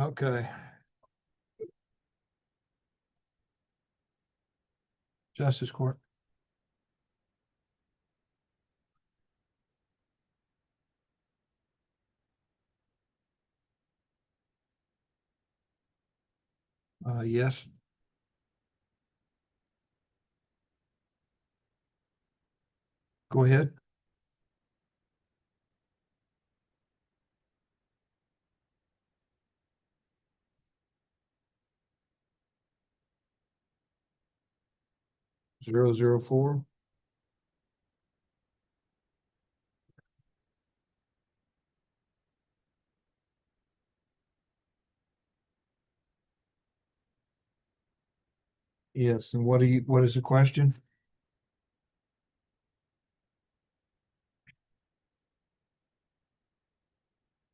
Okay. Justice Court. Yes. Go ahead. Zero zero four. Yes. And what is the question?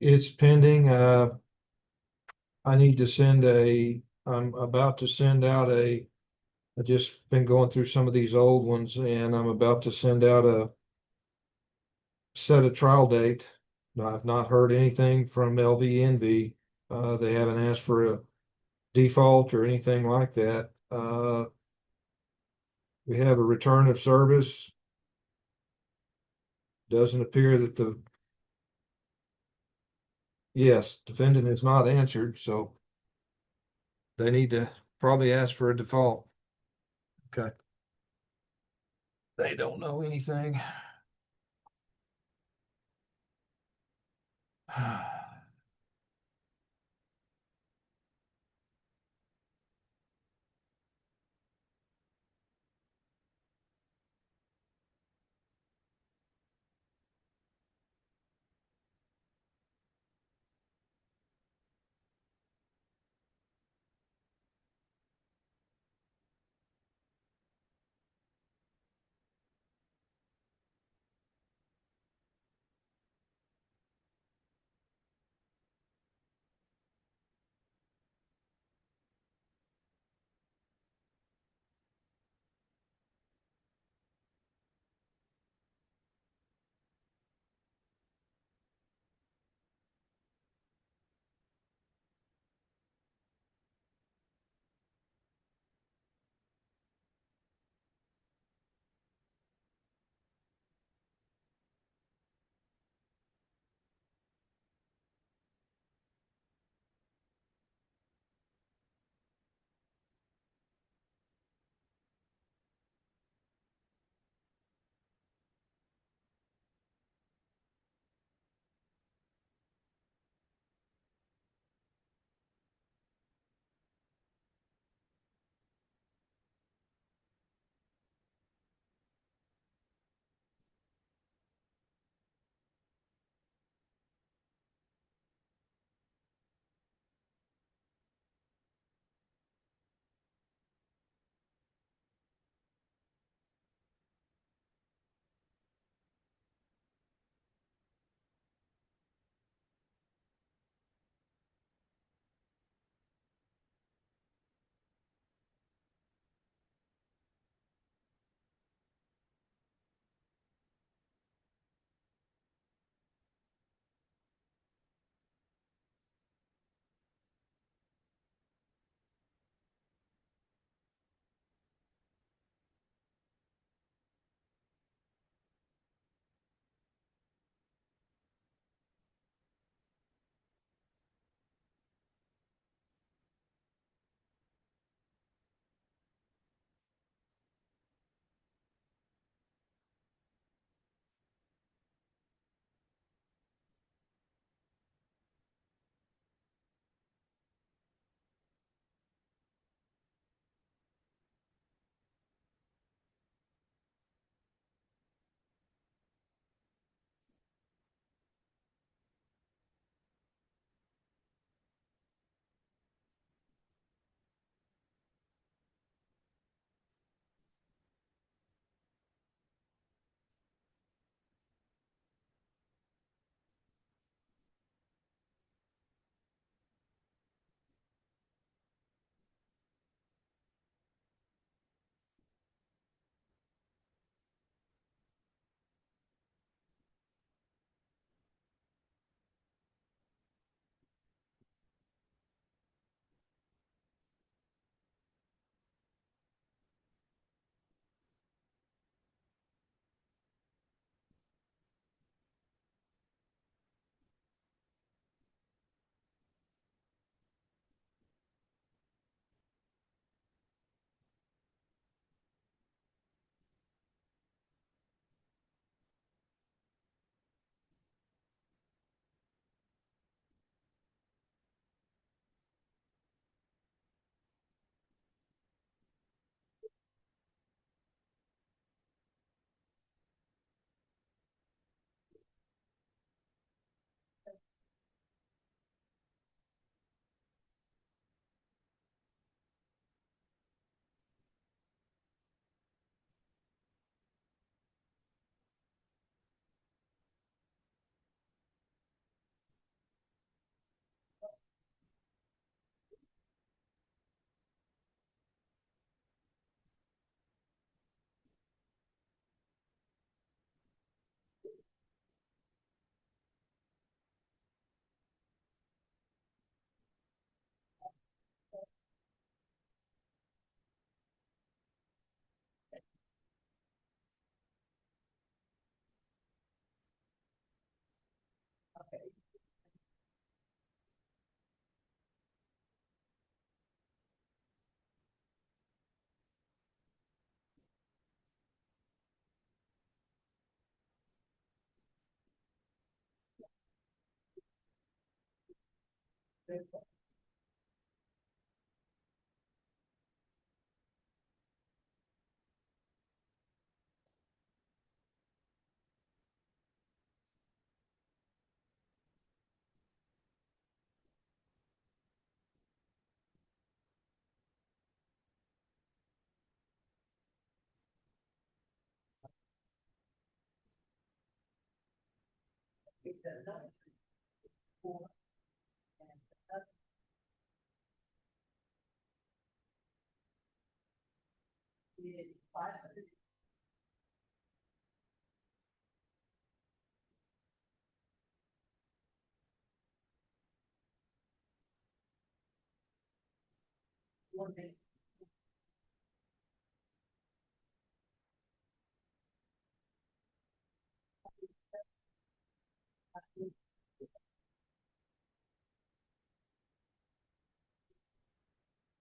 It's pending. I need to I'm about to send out I just been going through some of these old ones and I'm about to send out a set a trial date. I've not heard anything from LVNV. They haven't asked for a default or anything like that. We have a return of service. Doesn't appear that yes, defendant has not answered, so they need to probably ask for a default. Okay. They don't know anything.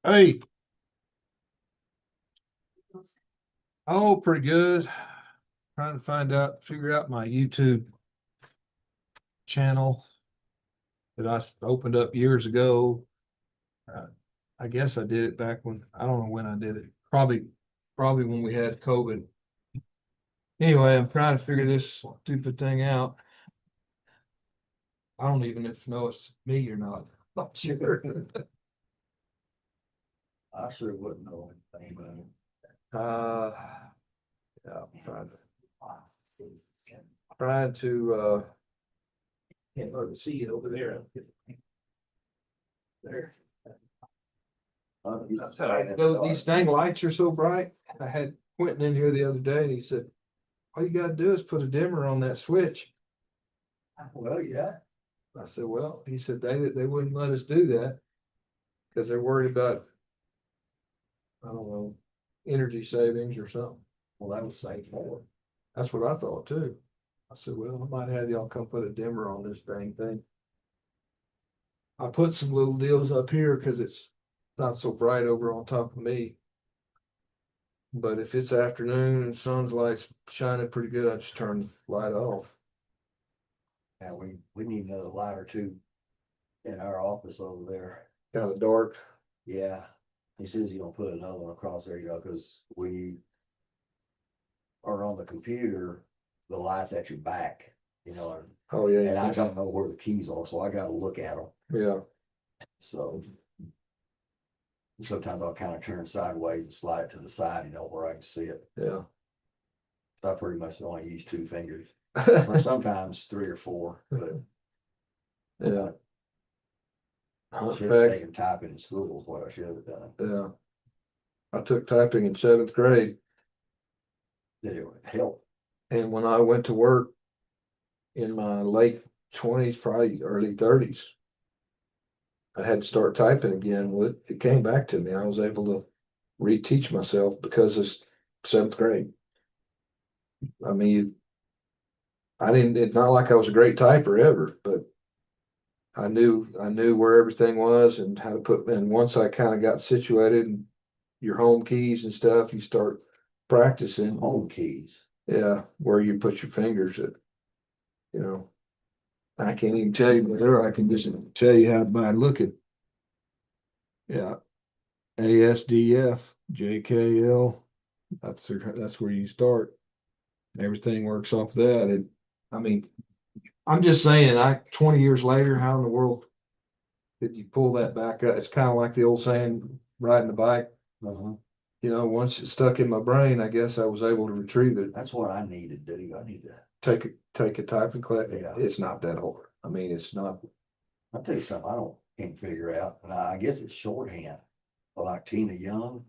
Hey, oh, pretty good. Trying to figure out my YouTube channel that opened up years ago. Uh, I guess I did it back when, I don't know when I did it. Probably when we had COVID. Anyway, I'm trying to figure this stupid thing out. I don't even know if it's me or not. Not sure. I sure wouldn't know anything about it. Uh, yeah, I'm trying to, can't hardly see it over there. There. These dang lights are so bright. I had Quentin in here the other day and he said, all you gotta do is put a dimmer on that switch. Well, yeah, I said, well, he said they wouldn't let us do that because they're worried about, I don't know, energy savings or something. well, that was safe for. That's what I thought too. I said, well, I might have y'all come put a dimmer on this dang thing. I put some little deals up here because it's not so bright over on top of me. But if it's afternoon and sun's lights shining pretty good, I just turn the light off. Yeah, we need another light or two in our office over there. Kind of dark. Yeah, he says you're gonna put another one across there, because when you are on the computer, the light's at your back, and, Oh, yeah. and I don't know where the keys are, so I gotta look at them. Yeah. So sometimes I'll kind of turn sideways and slide it to the side, where I can see it. Yeah. So I pretty much only use 2 fingers. Sometimes 3 or 4, but Yeah. should have taken typing in school is what I should have done. Yeah. I took typing in 7th grade. Did it help? And when I went to work in my late 20s, probably early 30s, I had to start typing again. Well, it came back to me. I was able to reteach myself because it's 7th grade. I mean, it's not like I was a great typer ever, but I knew where everything was and how to put, and once I kind of got situated and your home keys and stuff, you start practicing. Home keys. Yeah, where you put your fingers at, I can't even tell you where. I can just tell you how by looking. Yeah. ASDF, JKL. That's where you start. Everything works off that. I mean, I'm just saying, 20 years later, how in the world did you pull that back up? It's kind of like the old saying, riding a bike. Uh-huh. Once it stuck in my brain, I guess I was able to retrieve it. That's what I need to do. I need to take a typing class. Yeah. It's not that hard. I mean, it's not. I'll tell you something can't figure out. And I guess it's shorthand. Like Tina Young.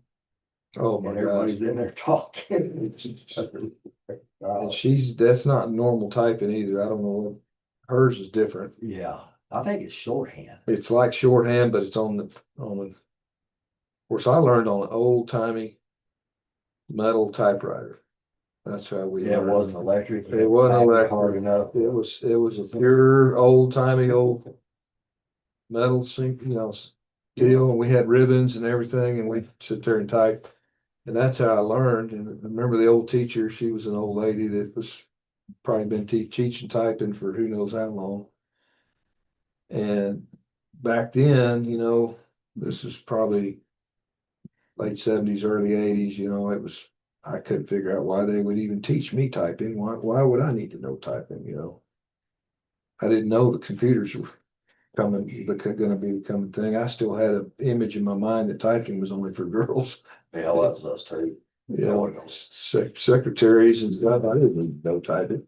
Oh my And gosh. everybody's in there talking. And that's not normal typing either. I don't know. Hers is different. Yeah, I think it's shorthand. It's like shorthand, but it's on the. Of course, I learned on an old timey metal typewriter. That's how we. Yeah, it wasn't electric. It wasn't electric. Hard enough. It was a pure old timey old metal sink, steel, and we had ribbons and everything, and we'd sit there and type. And that's how I learned. And I remember the old teacher, she was an old lady that was probably been teaching typing for who knows how long. And back then, this is probably late seventies, early eighties, it was, I couldn't figure out why they would even teach me typing. Why would I need to know typing? I didn't know the computers were gonna be the coming thing. I still had an image in my mind that typing was only for girls. Yeah, that was us too. Secretaries and stuff, I didn't even know typing.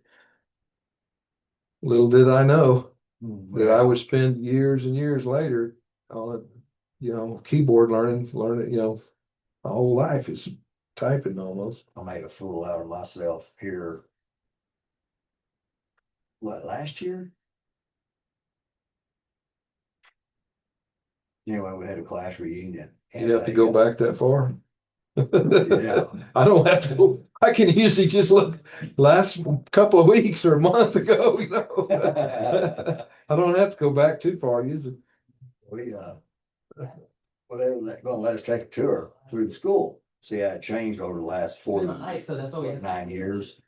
Little did I know that I would spend years and years later on keyboard learning, my whole life is typing almost. I made a fool out of myself here. What, last year? Anyway, we had a class reunion. You have to go back that far? Yeah. I don't have to go. I can usually just look last couple of weeks or a month ago, I don't have to go back too far usually. We, well, they were gonna let us take a tour through the school. See how it changed over the last 49 years.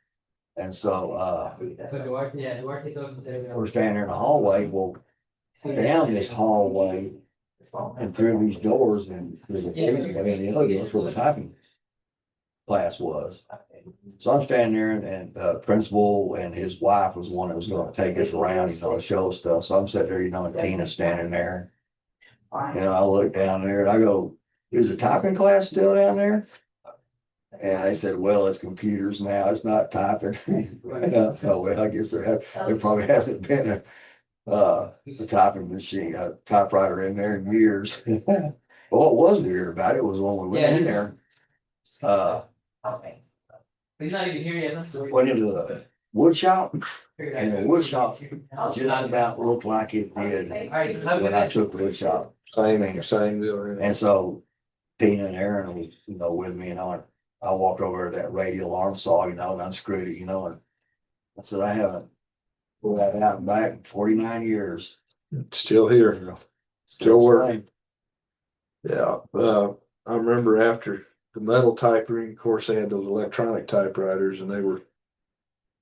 And so, we're standing there in the hallway. Well, down this hallway and through these doors, and there's a breezeway, and the other doors where the typing class was. So I'm standing there, and principal and his wife was one that was gonna take us around, show us stuff. So I'm sitting there, and Tina's standing there. I look down there and I go, is the typing class still down there? And they said, well, it's computers now, it's not typing. And I thought, well, I guess there probably hasn't been a typing machine, a typewriter in there in years. But what was weird about it was when we went in there, He's not even here yet. went into the wood shop, and the wood shop just about looked like it did when I took wood shop. Same deal. And so Tina and Aaron was, with me, I walked over to that radial arm saw, and unscrewed it, and I said, I haven't pulled that out and back in 49 years. It's still here. Still working. Yeah. I remember after the metal typewriter, of course, they had those electronic typewriters, and they were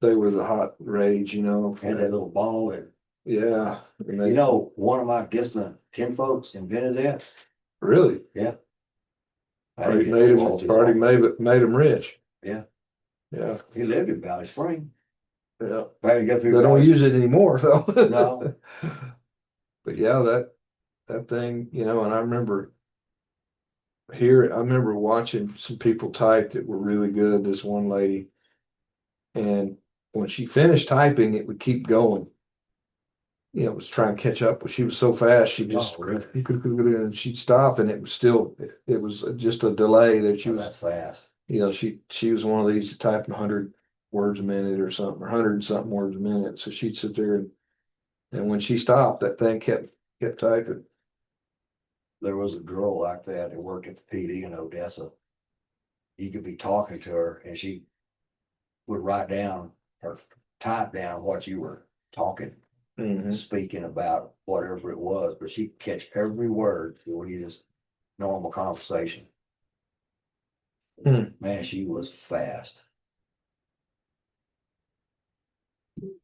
the hot rage, And that little ball. Yeah. One of my distant kinfolks invented that. Really? Yeah. Already made them rich. Yeah. Yeah. He lived in Valley Spring. Yeah. They don't use it anymore though. No. But yeah, that thing, and I remember watching some people type that were really good. This one lady, and when she finished typing, it would keep going. It was trying to catch up, but she was so fast, she just, and she'd stop, and it was just a delay that she was. That's fast. She was one of these typing 100 words a minute or something, or 100 and something words a minute. So she'd sit there, and when she stopped, that thing kept typing. There was a girl like that worked at the PD in Odessa. You could be talking to her, and she would write down or type down what you were talking. Speaking about whatever it was, but she'd catch every word when you just normal conversation. Man, she was fast.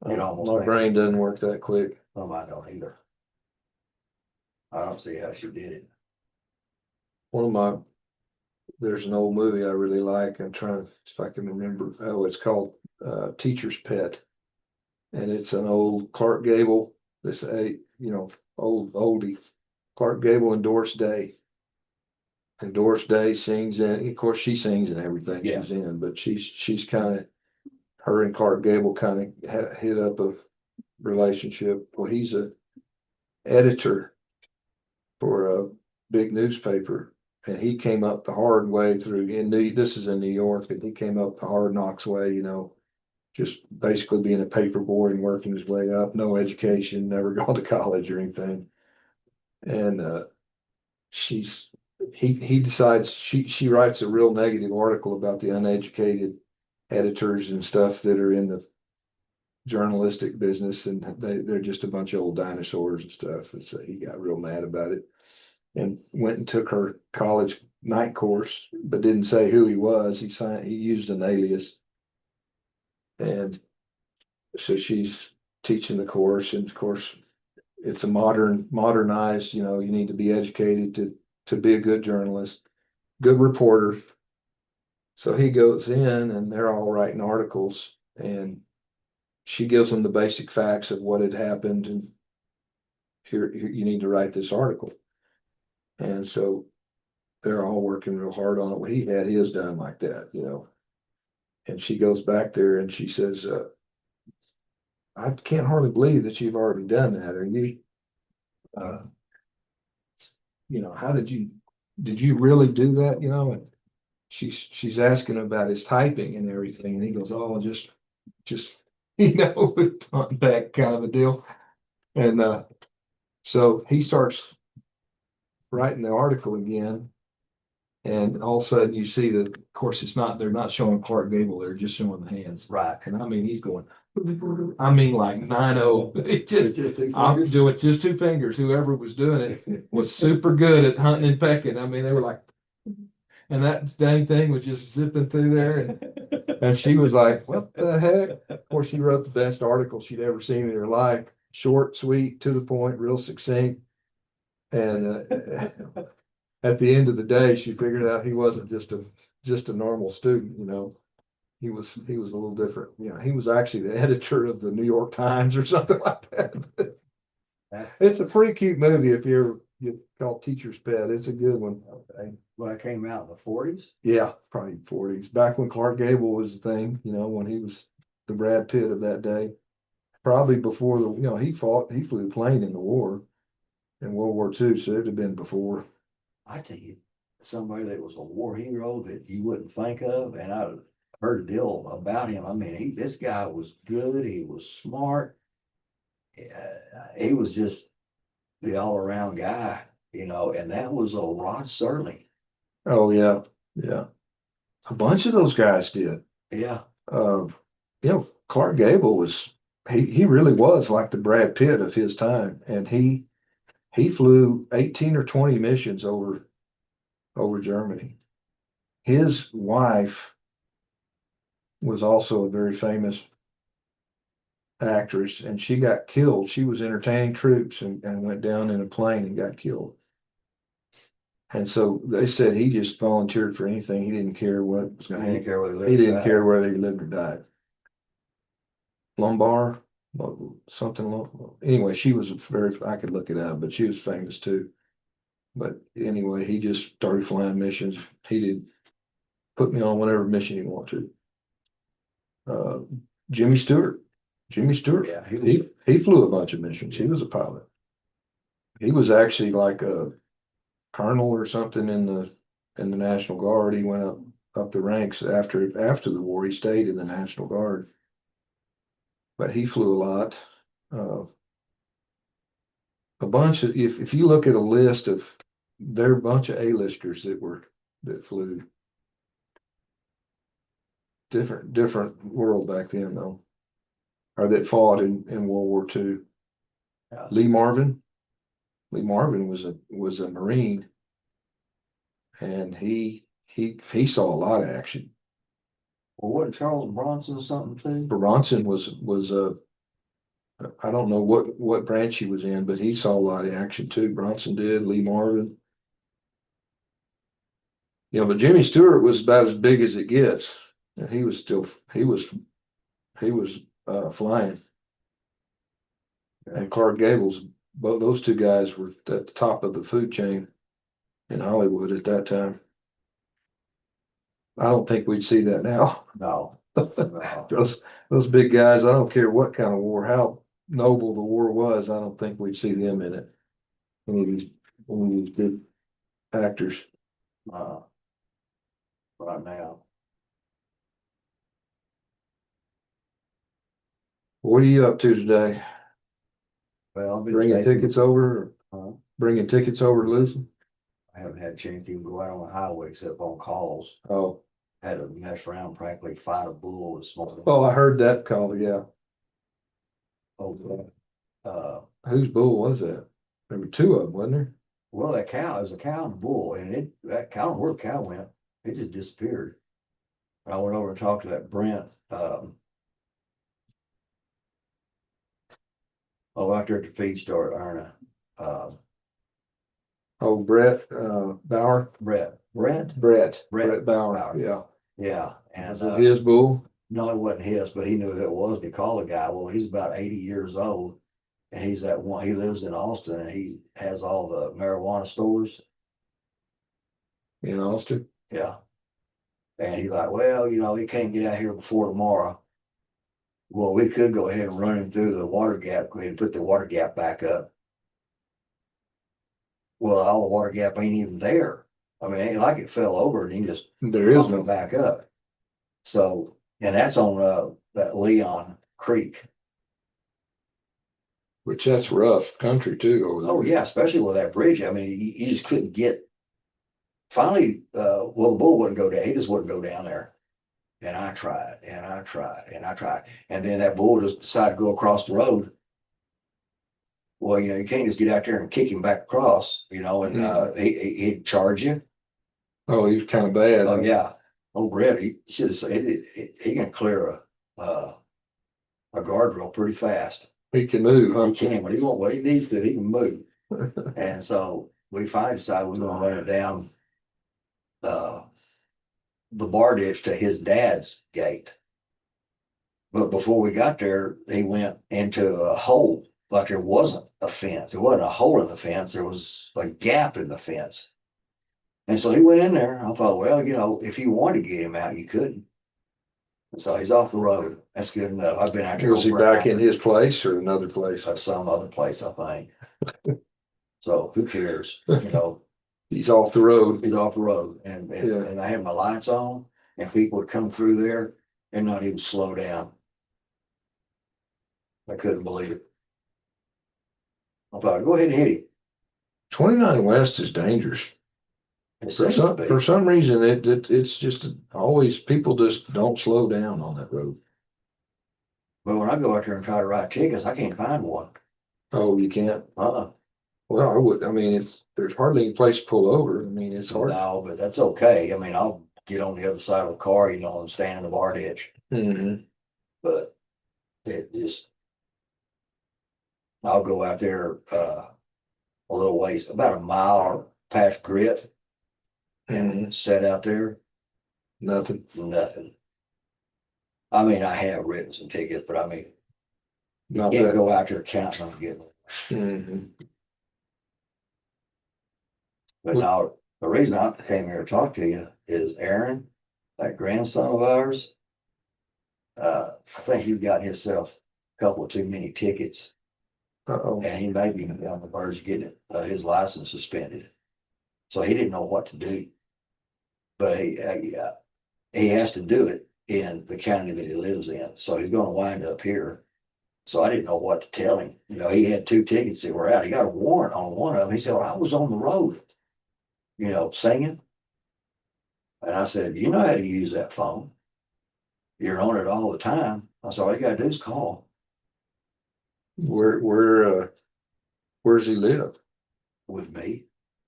My brain doesn't work that quick. No, mine don't either. I don't see how she did it. There's an old movie I really like. I'm trying to, if I can remember. Oh, it's called Teacher's Pet. And it's an old Clark Gable, oldie, Clark Gable and Doris Day. And Doris Day sings in, of course, she sings in everything she's in, but she's kind of, her and Clark Gable kind of hit up a relationship. Well, he's a editor for a big newspaper, and he came up the hard way through this is in New York, and he came up the hard knocks way, just basically being a paper boy and working his way up, no education, never gone to college or anything. And he decides she writes a real negative article about the uneducated editors and stuff that are in the journalistic business, and they're just a bunch of old dinosaurs and stuff. And so he got real mad about it and went and took her college night course, but didn't say who he was. He used an alias. And so she's teaching the course, and of course, it's a modernized, you know, you need to be educated to be a good journalist, good reporter. So he goes in and they're all writing articles and she gives them the basic facts of what had happened and here you need to write this article. And so they're all working real hard on it. Well, he had his done like that, you know. And she goes back there and she says, I can't hardly believe that you've already done that. Are you, uh, you know, did you really do that? You know, and she's asking about his typing and everything. And he goes, oh, just, you know, on back kind of a deal. And, so he starts writing the article again. And all of a sudden you see that, of course, they're not showing Clark Gable, they're just showing the hands. Right. And I mean, he's going, I mean, like 9-0. It just, It's just two I'm fingers. doing just two fingers. Whoever was doing it was super good at hunting and pecking. I mean, they were like, and that dang thing was just zipping through there. And she was like, what the heck? Of course, she wrote the best article she'd ever seen in her life. Short, sweet, to the point, real succinct. And at the end of the day, she figured out he wasn't just a normal student, you know. He was a little different. You know, he was actually the editor of the New York Times or something like that. It's a pretty cute movie if you call Teacher's Pet. It's a good one. Okay. Well, it came out in the 40s. Yeah, probably 40s. Back when Clark Gable was the thing, you know, when he was the Brad Pitt of that day. Probably before you know, he flew a plane in the war in World War II, so it'd have been before. I tell you, somebody that was a war hero that you wouldn't think of, and I heard a deal about him. I mean, this guy was good. He was smart. He was just the all around guy, you know, and that was a Rod Serling. Oh yeah, yeah. A bunch of those guys did. Yeah. Uh, you know, Clark Gable was he really was like the Brad Pitt of his time, and he flew 18 or 20 missions over Germany. His wife was also a very famous actress, and she got killed. She was entertaining troops and went down in a plane and got killed. And so they said he just volunteered for anything. He didn't care what was He going to didn't happen. care whether he lived He or didn't died. care whether he lived or died. Lumbar, something. Anyway, she was I could look it up, but she was famous too. But anyway, he just started flying missions. He did put me on whatever mission he wanted to. Jimmy Stewart. Yeah, He flew a bunch of missions. He was a pilot. He was actually like a colonel or something in the National Guard. He went up the ranks after the war. He stayed in the National Guard, but he flew a lot. A bunch of if you look at a list of there are a bunch of A-listers that flew. Different world back then though, or that fought in World War II. Yeah. Lee Marvin was a Marine, and he saw a lot of action. Well, wasn't Charles Bronson something too? Bronson was a I don't know what branch he was in, but he saw a lot of action too. Bronson did. Lee Marvin. You know, but Jimmy Stewart was about as big as it gets, and he was flying. And Clark Gables, both those two guys were at the top of the food chain in Hollywood at that time. I don't think we'd see that now. No. No. Those big guys, I don't care what kind of war, how noble the war was, I don't think we'd see them in it. Any of these big actors. Right now. What are you up to today? Well, I've been Bringing chasing- tickets over, bringing tickets over to Listen? I haven't had a chance to even go out on the highway except on calls. Oh, Had to mess around, practically fight a bull this morning. oh, I heard that call. Yeah. Oh, Whose bull was that? There were two of them, wasn't there? well, that cow is a cow and a bull, and that cow, where the cow went, it just disappeared. I went over and talked to that Brent, Oh, out there at the feed store, Erna, Oh, Brett, Bauer, Brett, Brett, Brett Bauer, Bauer. yeah. yeah, and, Was it his bull? no, it wasn't his, but he knew who it was. He called the guy. Well, he's about 80 years old. And he's that one, he lives in Austin and he has all the marijuana stores. In Austin? Yeah. And he's like, well, he can't get out here before tomorrow. Well, we could go ahead and run him through the water gap, go ahead and put the water gap back up. Well, all the water gap ain't even there. I mean, it ain't like it fell over and he just There is pumped no, it back up. So, and that's on that Leon Creek. which that's rough country too over there. Oh yeah, especially with that bridge. I mean, you just couldn't get. Finally, well, the bull wouldn't go down. He just wouldn't go down there. And I tried, and I tried, and I tried, and then that bull just decided to go across the road. Well, you can't just get out there and kick him back across, and he'd charge you. Oh, he was kind of bad. Oh yeah, oh Brett, he should have said he can clear a guardrail pretty fast. He can move, He huh? can, but he won't. What he needs to, he can move. And so we finally decided we we're going to run it down the bar ditch to his dad's gate. But before we got there, he went into a hole, like there wasn't a fence. It wasn't a hole in the fence. There was a gap in the fence. And so he went in there. I thought, well, if you wanted to get him out, you couldn't. And so he's off the road. That's good enough. I've been out there. Was he back in his place or another place? At some other place, I think. So who cares? He's off the road. He's off the road. And I had my lights on and people would come through there and not even slow down. I couldn't believe it. I thought, go ahead and hit him. 29 West is dangerous. It seems to be. For some reason, it's just always, people just don't slow down on that road. But when I go out there and try to write tickets, I can't find one. Oh, you can't? Uh-uh. Well, I mean, there's hardly any place to pull over. I mean, it's hard. No, but that's okay. I mean, I'll get on the other side of the car, and stand in the bar ditch. Mm-hmm. But it just, I'll go out there a little ways, about a mile past Grit, and sit out there. Nothing. I mean, I have written some tickets, but I mean, you Not can't that. go out there counting them getting them. Mm-hmm. But now, the reason I came here to talk to you is Aaron, that grandson of ours. I think he got himself a couple of too many tickets, Uh-oh. and he may be on the verge of getting his license suspended. So he didn't know what to do. But he has to do it in the county that he lives in. So he's going to wind up here. So I didn't know what to tell him. He had 2 tickets that were out. He got a warrant on one of them. He said, well, I was on the road, singing. And I said, you know how to use that phone. You're on it all the time. I said, all you got to do is call. Where's he live? With me.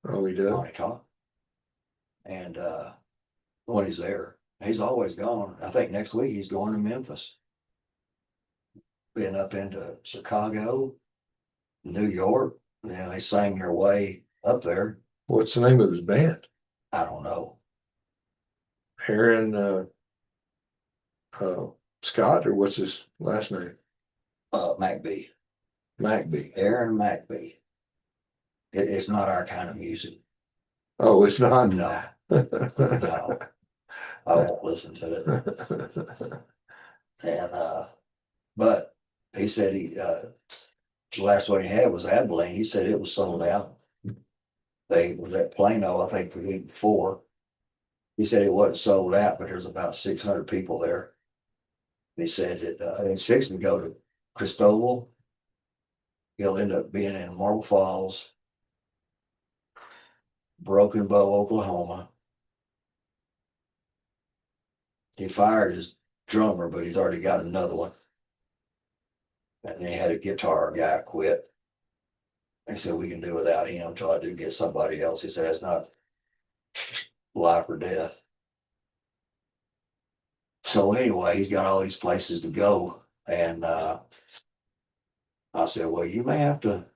Oh, he does. Monty Talk. And when he's there, he's always gone. I think next week he's going to Memphis. Been up into Chicago, New York. They sang their way up there. What's the name of his band? I don't know. Aaron Scott, or what's his last name? McBee. McBee. Aaron McBee. It's not our kind of music. Oh, it's not. No. No. I won't listen to it. And but he said the last one he had was Abilene. He said it was sold out. They was at Plano, I think, the week before. He said it wasn't sold out, but there's about 600 people there. And he said that he's fixing to go to Cristobal. He'll end up being in Marble Falls, Broken Bow, Oklahoma. He fired his drummer, but he's already got another one. And then he had a guitar guy quit. He said, we can do without him until I do get somebody else. He said, that's not life or death. So anyway, he's got all these places to go. And I said, well, you may have to,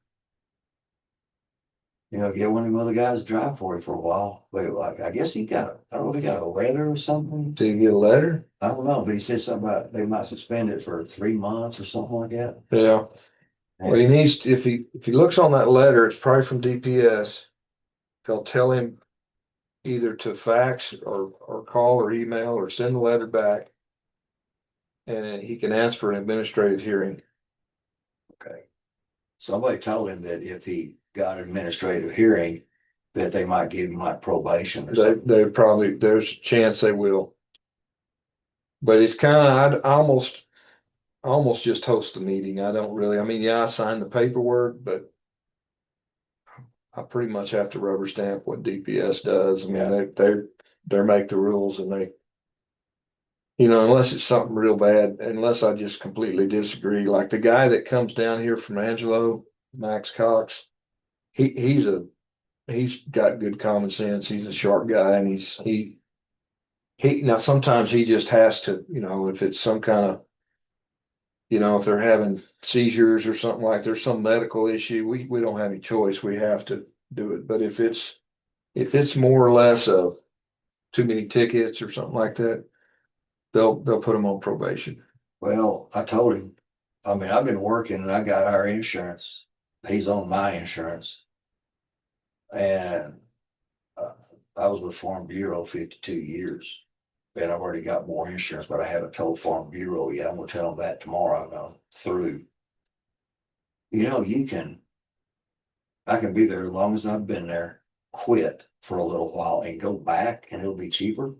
get one of them other guys to drive for you for a while. But like, I guess I don't know, he got a letter or something. Did you get a letter? I don't know, but he said something about they might suspend it for 3 months or something like that. Yeah. Well, he needs to, if he looks on that letter, it's probably from DPS. They'll tell him either to fax or call or email or send the letter back. And then he can ask for an administrative hearing. Okay. Somebody told him that if he got an administrative hearing, that they might give him like probation or something. They probably, there's a chance they will. But it's kind of, I almost just host the meeting. I don't really, I mean, yeah, I sign the paperwork, but I pretty much have to rubber stamp what DPS does. I mean, Yeah. they make the rules and they, unless it's something real bad, unless I just completely disagree. Like the guy that comes down here from Angelo, Max Cox, he's got good common sense. He's a sharp guy, and he now sometimes he just has to, if it's some kind of, if they're having seizures or something, like there's some medical issue, we don't have any choice. We have to do it. But if it's more or less of too many tickets or something like that, they'll put them on probation. Well, I told him, I mean, I've been working and I got our insurance. He's on my insurance. And I was with Farm Bureau 52 years. And I've already got more insurance, but I haven't told Farm Bureau yet. I'm gonna tell them that tomorrow. I'm through. I can be there as long as I've been there, quit for a little while and go back and it'll be cheaper.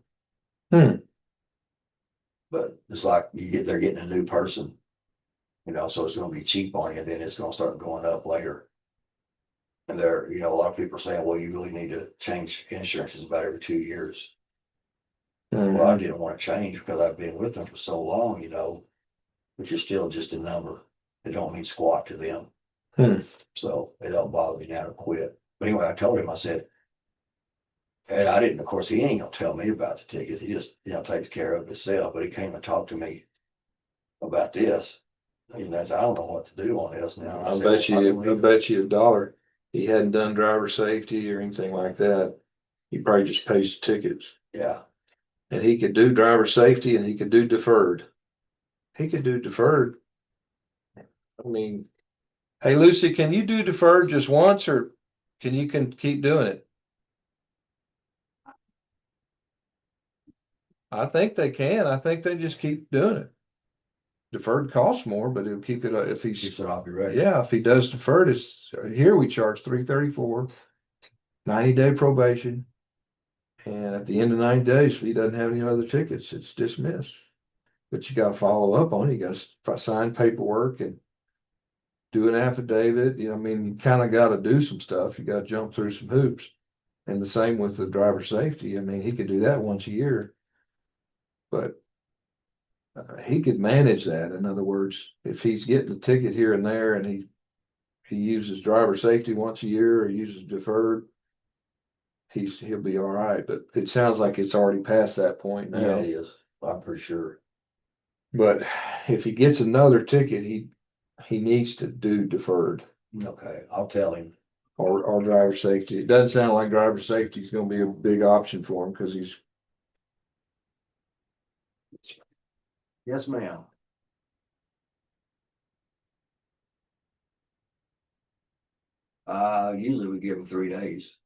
Hmm. But it's like they're getting a new person, so it's gonna be cheap on you, and then it's gonna start going up later. And a lot of people are saying, well, you really need to change insurances about every 2 years. Well, I didn't want to change because I've been with them for so long, but you're still just a number. It don't mean squat to them. So it don't bother me now to quit. But anyway, I told him, I said, and I didn't, of course, he ain't gonna tell me about the ticket. He just, takes care of himself. But he came and talked to me about this. I don't know what to do on this now. I bet you $1. He hadn't done driver safety or anything like that. He probably just pays the tickets. Yeah. And he could do driver safety and he could do deferred. He could do deferred. I mean, hey, Lucy, can you do deferred just once or can keep doing it? I think they can. I think they just keep doing it. Deferred costs more, but it'll keep it if he's He said, I'll be ready. Yeah, if he does deferred, it's here we charge $334, 90-day probation. And at the end of 90 days, if he doesn't have any other tickets, it's dismissed. But you gotta follow up on it. You gotta sign paperwork and do an affidavit. I mean, you kind of gotta do some stuff. You gotta jump through some hoops. And the same with the driver safety. I mean, he could do that once a year. But he could manage that. In other words, if he's getting a ticket here and there and he uses driver safety once a year or uses deferred, he'll be all right. But it sounds like it's already past that point now. Yeah, it is. I'm pretty sure. But if he gets another ticket, he needs to do deferred Okay, I'll tell him. or driver safety. It doesn't sound like driver safety is going to be a big option for him because he's. Yes, ma'am. Usually we give them 3 days.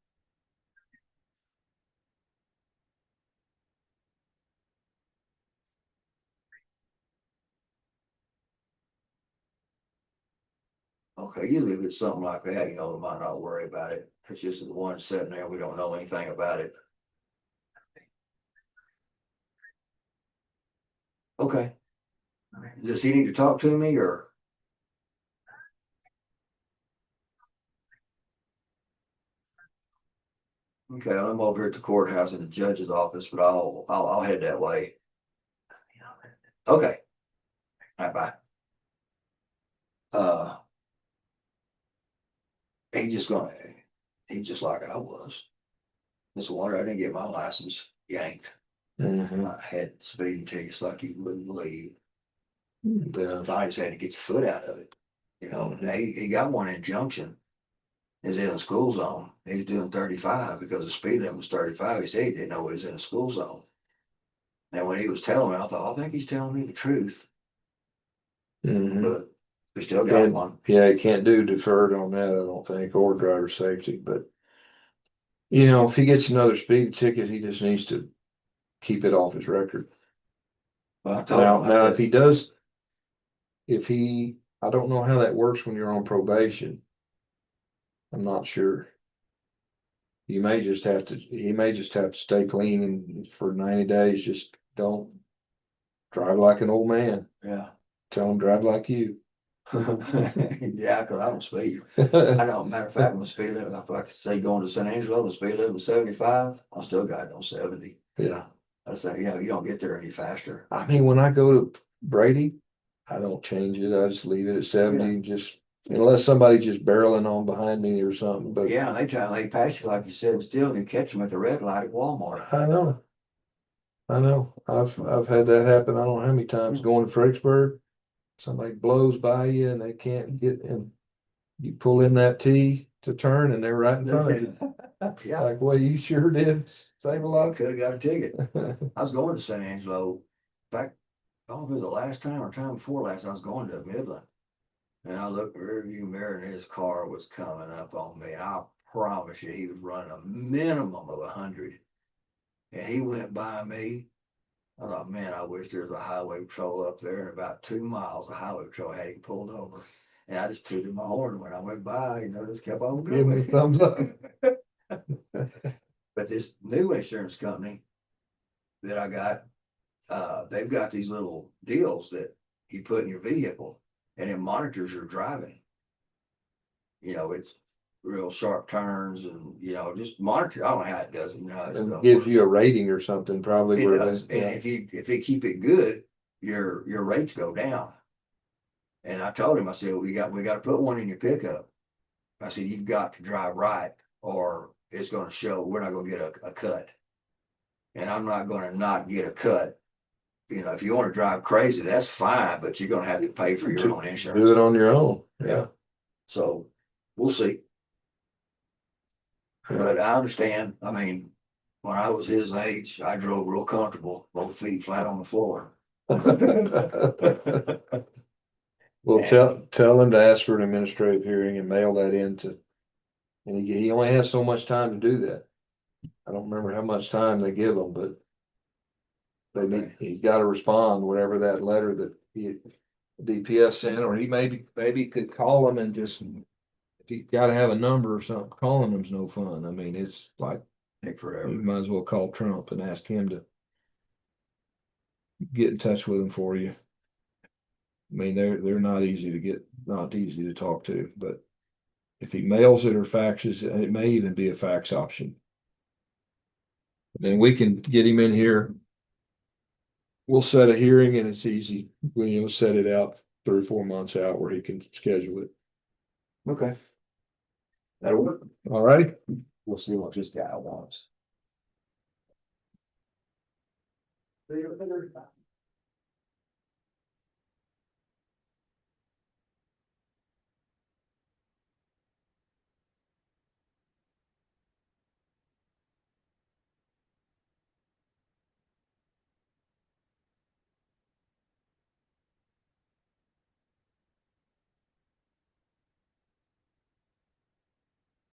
Okay, usually if it's something like that, we might not worry about it. It's just the one sitting there, we don't know anything about it. Okay. Does he need to talk to me or? Okay, I'm over here at the courthouse in the judge's office, but I'll head that way. Okay. All right, bye. He's just like I was. It's a wonder I didn't get my license yanked. I had speeding tickets like you wouldn't believe. Yeah. I just had to get your foot out of it. You know, he got one in Junction. Is in a school zone. He's doing 35 because the speed limit was 35. He said he didn't know he was in a school zone. And when he was telling me, I thought, I think he's telling me the truth, Mhm. but we still got one. Yeah, you can't do deferred on that, I don't think, or driver safety, but. You know, if he gets another speeding ticket, he just needs to keep it off his record. But I told him, I Now, said, if he does, I don't know how that works when you're on probation. I'm not sure. He may just have to stay clean and for 90 days, just don't drive like an old man. yeah. Tell him drive like you. Yeah, because I don't speed. I know, matter of fact, my speed limit, if I could say going to San Angelo, the speed limit was 75, I still got it on 70. Yeah. I say, you know, you don't get there any faster. I mean, when I go to Brady, I don't change it. I just leave it at 70, just unless somebody just barreling on behind me or something, but. Yeah, they pass you like you said, still, and you catch them at the red light at Walmart. I know. I know. I've had that happen. I don't know how many times going to Fredericksburg. Somebody blows by you and they can't get in. You pull in that T to turn and they're right in front of you. Yeah, Like, well, you sure did save a I lot. could have got a ticket. I was going to San Angelo. In fact, I don't know if it was the last time or time before last, I was going to Midland. And I looked in the rearview mirror and his car was coming up on me. I promise you, he was running a minimum of 100. And he went by me. I thought, man, I wish there was a highway patrol up there. And about 2 miles, the highway patrol had him pulled over. And I just tooted my horn when I went by, you know, just kept on going. Give me a thumbs up. But this new insurance company that I got, they've got these little deals that you put in your vehicle and it monitors your driving. You know, it's real sharp turns and, you know, just monitor. I don't know how it does it, you know. How And stuff gives works. you a rating or something, probably It where does. they, And if they keep it good, your rates go down. And I told him, I said, we got to put one in your pickup. I said, you've got to drive right or it's going to show we're not going to get a cut. And I'm not going to not get a cut. You know, if you want to drive crazy, that's fine, but you're going to have to pay for your own insurance. do it on your own. Yeah. So we'll see. Yeah. But I understand. I mean, when I was his age, I drove real comfortable, both feet flat on the floor. Well, And- tell him to ask for an administrative hearing and mail that in to, and he only has so much time to do that. I don't remember how much time they give him, but he's got to respond, whatever that letter that DPS sent, or he maybe could call him and just, if you got to have a number or something, calling them's no fun. I mean, it's like, take forever. you might as well call Trump and ask him to get in touch with him for you. I mean, they're not easy to talk to, but if he mails it or faxes it, it may even be a fax option. Then we can get him in here. We'll set a hearing and it's easy. We'll set it out 3 or 4 months out where he can schedule it. Okay. That'll work. All righty. We'll see what this guy wants.